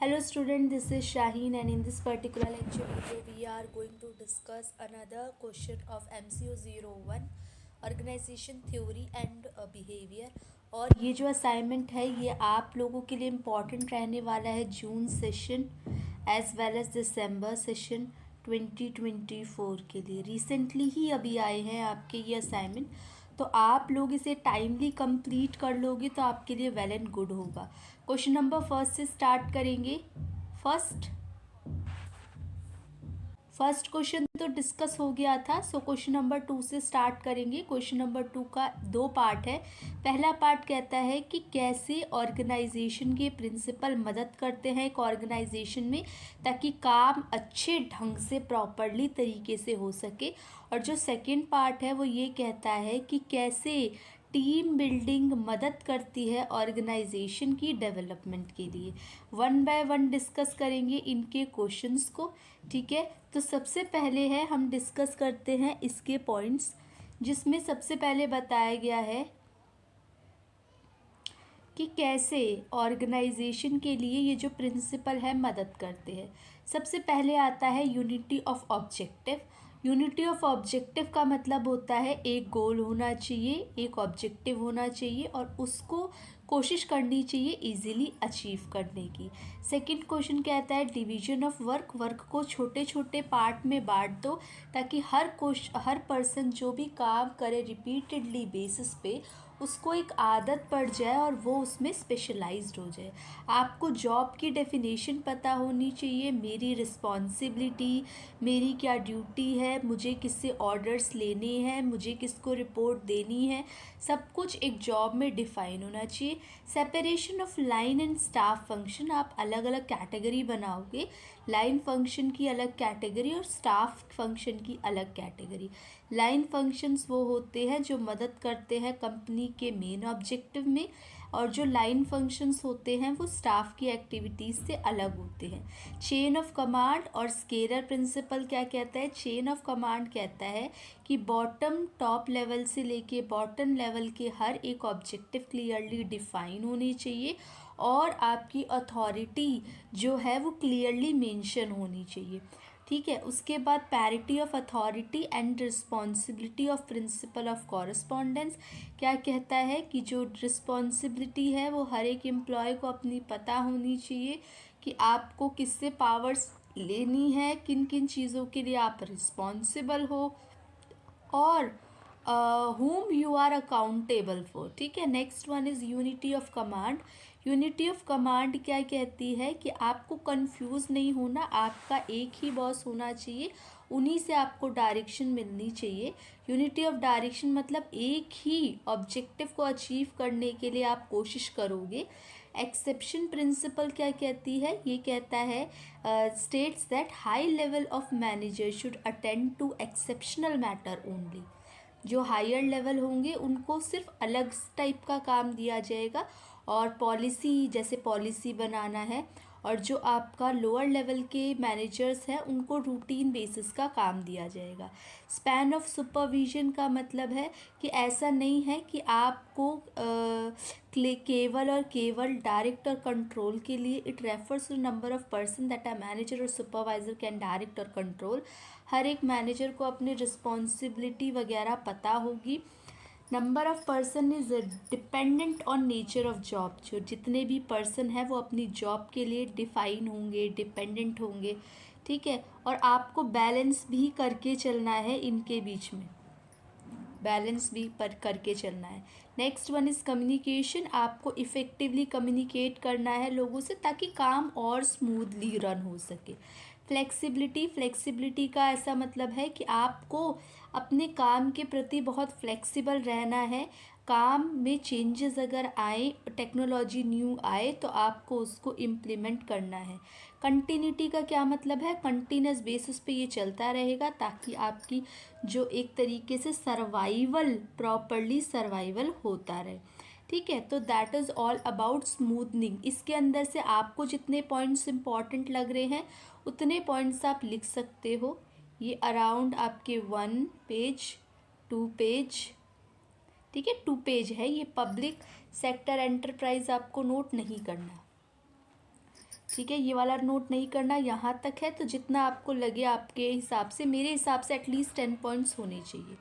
Hello student, this is Shaheen and in this particular lecture video we are going to discuss another question of MCO 01 Organization Theory and Behavior। और ये जो assignment है ये आप लोगों के लिए इम्पॉर्टेंट रहने वाला है जून सेशन एज वेल एज दिसंबर सेशन 2024 के लिए। रिसेंटली ही अभी आए हैं आपके ये असाइनमेंट, तो आप लोग इसे टाइमली कंप्लीट कर लोगे तो आपके लिए वेल एंड गुड होगा। क्वेश्चन नंबर फर्स्ट से स्टार्ट करेंगे। फर्स्ट क्वेश्चन तो डिस्कस हो गया था, सो क्वेश्चन नंबर 2 से स्टार्ट करेंगे। क्वेश्चन नंबर 2 का 2 पार्ट है। पहला पार्ट कहता है कि कैसे ऑर्गेनाइजेशन के प्रिंसिपल मदद करते हैं एक ऑर्गेनाइजेशन में ताकि काम अच्छे ढंग से प्रॉपरली तरीके से हो सके। और जो सेकंड पार्ट है वो ये कहता है कि कैसे टीम बिल्डिंग मदद करती है ऑर्गेनाइजेशन की डेवलपमेंट के लिए। वन बाय वन डिस्कस करेंगे इनके क्वेश्चंस को, ठीक है। तो सबसे पहले है हम डिस्कस करते हैं इसके पॉइंट्स, जिसमें सबसे पहले बताया गया है कि कैसे ऑर्गेनाइजेशन के लिए ये जो प्रिंसिपल है मदद करते हैं। सबसे पहले आता है unity of objective. Unity of objective का मतलब होता है एक गोल होना चाहिए, एक ऑब्जेक्टिव होना चाहिए और उसको कोशिश करनी चाहिए इजीली अचीव करने की। सेकंड क्वेश्चन कहता है डिवीजन ऑफ वर्क। वर्क को छोटे छोटे पार्ट में बांट दो ताकि हर पर्सन जो भी काम करे रिपीटेडली बेसिस पे उसको एक आदत पड़ जाए और वो उसमें स्पेशलाइज्ड हो जाए। आपको जॉब की डेफिनेशन पता होनी चाहिए, मेरी रिस्पॉन्सिबिलिटी, मेरी क्या ड्यूटी है, मुझे किससे ऑर्डर्स लेने हैं, मुझे किसको रिपोर्ट देनी है, सब कुछ एक जॉब में डिफाइन होना चाहिए। Separation of line and staff function, आप अलग अलग कैटेगरी बनाओगे, लाइन फंक्शन की अलग कैटेगरी और स्टाफ फंक्शन की अलग कैटेगरी। लाइन फंक्शंस वो होते हैं जो मदद करते हैं कंपनी के मेन ऑब्जेक्टिव में, और जो लाइन फंक्शंस होते हैं वो स्टाफ की एक्टिविटीज़ से अलग होते हैं। चेन ऑफ कमांड और स्केलर प्रिंसिपल क्या कहता है? चेन ऑफ कमांड कहता है कि बॉटम टॉप लेवल से लेके बॉटम लेवल के हर एक ऑब्जेक्टिव क्लियरली डिफाइन होने चाहिए और आपकी अथॉरिटी जो है वो क्लियरली मेंशन होनी चाहिए, ठीक है। उसके बाद parity of authority and responsibility of principle of correspondence क्या कहता है कि जो रिस्पॉन्सिबिलिटी है वो हर एक एम्प्लॉय को अपनी पता होनी चाहिए कि आपको किससे पावर्स लेनी है, किन किन चीज़ों के लिए आप रिस्पॉन्सिबल हो और whom you are accountable for, ठीक है। Next one is unity of command. Unity of command क्या कहती है कि आपको कंफ्यूज नहीं होना, आपका एक ही बॉस होना चाहिए, उन्हीं से आपको डायरेक्शन मिलनी चाहिए। यूनिटी ऑफ डायरेक्शन मतलब एक ही ऑब्जेक्टिव को अचीव करने के लिए आप कोशिश करोगे। एक्सेप्शन प्रिंसिपल क्या कहती है? ये कहता है states that high level of manager should attend to exceptional matter only. जो हायर लेवल होंगे उनको सिर्फ अलग टाइप का काम दिया जाएगा और पॉलिसी, जैसे पॉलिसी बनाना है, और जो आपका लोअर लेवल के मैनेजर्स हैं उनको रूटीन बेसिस का काम दिया जाएगा। स्पैन ऑफ सुपरविजन का मतलब है कि ऐसा नहीं है कि आपको केवल और केवल डायरेक्ट और कंट्रोल के लिए, it refers to number of person that a manager और सुपरवाइजर कैन डायरेक्ट और कंट्रोल। हर एक मैनेजर को अपनी रिस्पॉन्सिबिलिटी वगैरह पता होगी। Number of person is dependent on nature of job. जो जितने भी पर्सन हैं वो अपनी जॉब के लिए डिफाइन होंगे, डिपेंडेंट होंगे, ठीक है। और आपको बैलेंस भी करके चलना है, इनके बीच में बैलेंस भी पर करके चलना है। Next one is communication. आपको इफ़ेक्टिवली कम्युनिकेट करना है लोगों से ताकि काम और स्मूथली रन हो सके। फ्लेक्सिबिलिटी, फ्लेक्सिबिलिटी का ऐसा मतलब है कि आपको अपने काम के प्रति बहुत फ्लेक्सिबल रहना है। काम में चेंजेस अगर आए, टेक्नोलॉजी न्यू आए तो आपको उसको इम्प्लीमेंट करना है। कंटिन्यूटी का क्या मतलब है? कंटिन्यूस बेसिस पे ये चलता रहेगा ताकि आपकी जो एक तरीके से सर्वाइवल, प्रॉपरली सर्वाइवल होता रहे, ठीक है। तो that is all about smoothening. इसके अंदर से आपको जितने पॉइंट्स इंपॉर्टेंट लग रहे हैं उतने पॉइंट्स आप लिख सकते हो। ये अराउंड आपके 1 पेज 2 पेज, ठीक है, 2 पेज है। ये पब्लिक सेक्टर एंटरप्राइज आपको नोट नहीं करना, ठीक है, ये वाला नोट नहीं करना, यहाँ तक है। तो जितना आपको लगे आपके हिसाब से, मेरे हिसाब से एटलीस्ट 10 पॉइंट्स होने चाहिए,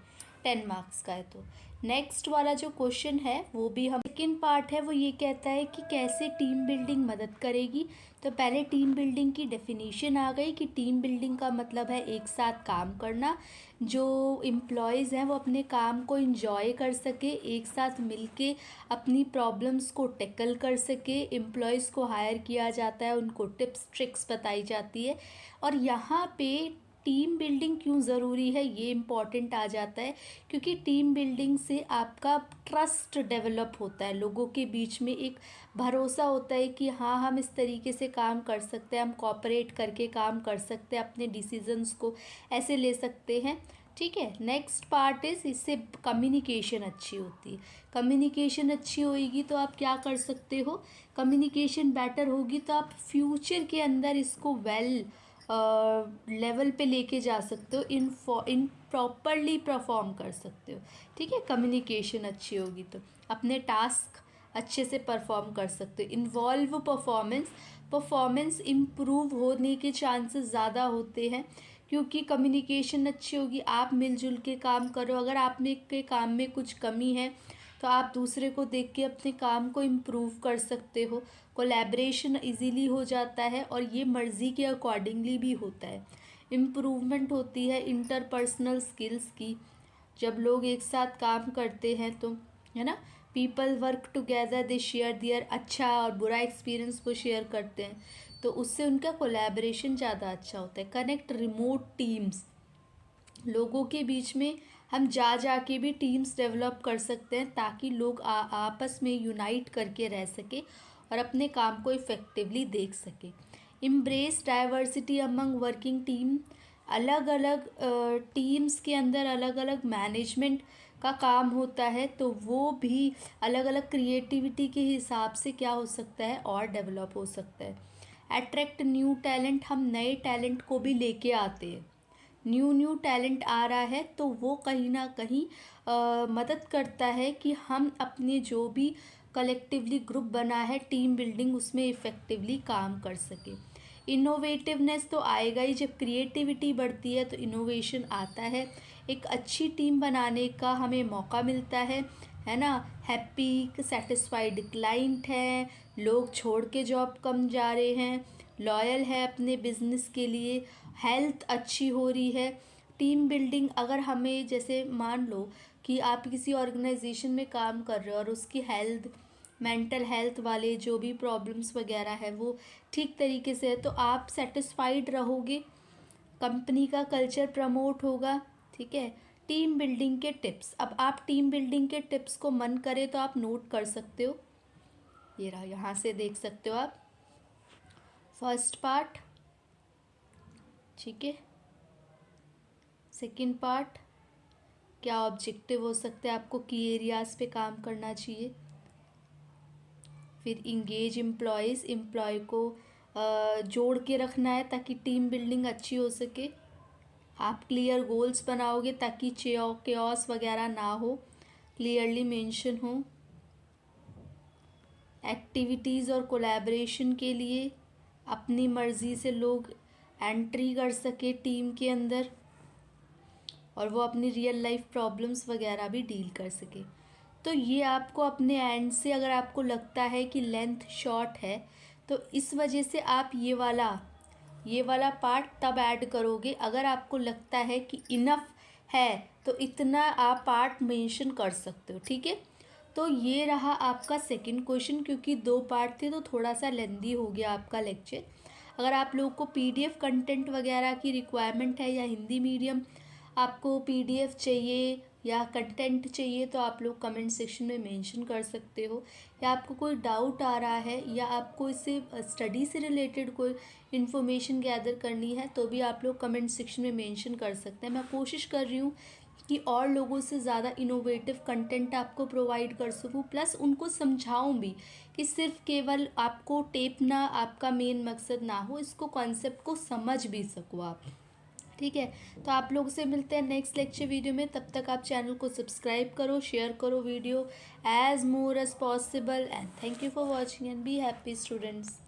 10 मार्क्स का है। तो नेक्स्ट वाला जो क्वेश्चन है वो भी हम, सेकेंड पार्ट है वो ये कहता है कि कैसे टीम बिल्डिंग मदद करेगी। तो पहले टीम बिल्डिंग की डेफिनेशन आ गई कि टीम बिल्डिंग का मतलब है एक साथ काम करना, जो एम्प्लॉयज़ हैं वो अपने काम को इंजॉय कर सके, एक साथ मिलके अपनी प्रॉब्लम्स को टैकल कर सके। एम्प्लॉयज़ को हायर किया जाता है, उनको टिप्स ट्रिक्स बताई जाती है। और यहाँ पे टीम बिल्डिंग क्यों ज़रूरी है ये इम्पॉर्टेंट आ जाता है, क्योंकि टीम बिल्डिंग से आपका ट्रस्ट डेवलप होता है, लोगों के बीच में एक भरोसा होता है कि हाँ हम इस तरीके से काम कर सकते हैं, हम कोऑपरेट करके काम कर सकते हैं, अपने डिसीजंस को ऐसे ले सकते हैं। ठीक है, नेक्स्ट पार्ट इज़, इससे कम्युनिकेशन अच्छी होती है। कम्युनिकेशन अच्छी होएगी तो आप क्या कर सकते हो, कम्युनिकेशन बेटर होगी तो आप फ्यूचर के अंदर इसको वेल लेवल पे लेके जा सकते हो, इन प्रॉपरली परफॉर्म कर सकते हो। ठीक है, कम्युनिकेशन अच्छी होगी तो अपने टास्क अच्छे से परफॉर्म कर सकते हो। इन्वॉल्व परफॉर्मेंस इम्प्रूव होने के चांसेस ज़्यादा होते हैं, क्योंकि कम्युनिकेशन अच्छी होगी, आप मिलजुल के काम करो। अगर आप में के काम में कुछ कमी है तो आप दूसरे को देख के अपने काम को इम्प्रूव कर सकते हो। कोलैबोरेशन इजीली हो जाता है और ये मर्ज़ी के अकॉर्डिंगली भी होता है। इम्प्रूवमेंट होती है इंटरपर्सनल स्किल्स की, जब लोग एक साथ काम करते हैं तो, है ना, पीपल वर्क टुगेदर, दे शेयर दियर, अच्छा और बुरा एक्सपीरियंस को शेयर करते हैं, तो उससे उनका कोलैबोरेशन ज़्यादा अच्छा होता है। कनेक्ट रिमोट टीम्स, लोगों के बीच में हम जा के भी टीम्स डेवलप कर सकते हैं, ताकि लोग आपस में यूनाइट करके रह सके और अपने काम को इफ़ेक्टिवली देख सके। Embrace diversity among working team, अलग अलग टीम्स के अंदर अलग अलग मैनेजमेंट का काम होता है, तो वो भी अलग अलग क्रिएटिविटी के हिसाब से क्या हो सकता है और डेवलप हो सकता है। अट्रैक्ट न्यू टैलेंट, हम नए टैलेंट को भी लेके आते हैं। न्यू टैलेंट आ रहा है तो वो कहीं ना कहीं मदद करता है कि हम अपने जो भी कलेक्टिवली ग्रुप बना है टीम बिल्डिंग, उसमें इफ़ेक्टिवली काम कर सके। इनोवेटिवनेस तो आएगा ही, जब क्रिएटिविटी बढ़ती है तो इनोवेशन आता है। एक अच्छी टीम बनाने का हमें मौका मिलता है ना। हैप्पी सेटिस्फाइड क्लाइंट है, लोग छोड़ के जॉब कम जा रहे हैं, लॉयल है अपने बिजनेस के लिए, हेल्थ अच्छी हो रही है। टीम बिल्डिंग, अगर हमें जैसे मान लो कि आप किसी ऑर्गेनाइजेशन में काम कर रहे हो और उसकी हेल्थ, मेंटल हेल्थ वाले जो भी प्रॉब्लम्स वगैरह है वो ठीक तरीके से है, तो आप सेटिस्फाइड रहोगे, कंपनी का कल्चर प्रमोट होगा। ठीक है, टीम बिल्डिंग के टिप्स, अब आप टीम बिल्डिंग के टिप्स को मन करे तो आप नोट कर सकते हो, ये रहा, यहाँ से देख सकते हो आप। फर्स्ट पार्ट, ठीक है। सेकंड पार्ट, क्या ऑब्जेक्टिव हो सकते हैं, आपको की एरियाज़ पे काम करना चाहिए। फिर इंगेज एम्प्लॉयज़, एम्प्लॉय को जोड़ के रखना है ताकि टीम बिल्डिंग अच्छी हो सके। आप क्लियर गोल्स बनाओगे ताकि केओस वगैरह ना हो, क्लियरली मेंशन हो। एक्टिविटीज़ और कोलैबोरेशन के लिए अपनी मर्ज़ी से लोग एंट्री कर सके टीम के अंदर, और वो अपनी रियल लाइफ प्रॉब्लम्स वगैरह भी डील कर सके। तो ये आपको अपने एंड से, अगर आपको लगता है कि लेंथ शॉर्ट है तो इस वजह से आप ये वाला पार्ट तब ऐड करोगे, अगर आपको लगता है कि इनफ है तो इतना आप पार्ट मेंशन कर सकते हो। ठीक है, तो ये रहा आपका सेकंड क्वेश्चन, क्योंकि 2 पार्ट थे तो थोड़ा सा लेंदी हो गया आपका लेक्चर। अगर आप लोगों को पीडीएफ कंटेंट वगैरह की रिक्वायरमेंट है, या हिंदी मीडियम आपको पीडीएफ चाहिए या कंटेंट चाहिए, तो आप लोग कमेंट सेक्शन में मेंशन कर सकते हो। या आपको कोई डाउट आ रहा है, या आपको इससे स्टडी से रिलेटेड कोई इन्फॉर्मेशन गैदर करनी है, तो भी आप लोग कमेंट सेक्शन में मेंशन कर सकते हैं। मैं कोशिश कर रही हूँ कि और लोगों से ज़्यादा इनोवेटिव कंटेंट आपको प्रोवाइड कर सकूँ, प्लस उनको समझाऊँ भी कि सिर्फ केवल आपको टेपना आपका मेन मकसद ना हो, इसको कॉन्सेप्ट को समझ भी सको आप। ठीक है, तो आप लोग से मिलते हैं नेक्स्ट लेक्चर वीडियो में। तब तक आप चैनल को सब्सक्राइब करो, शेयर करो video as more as possible, and thank you for watching and be happy students.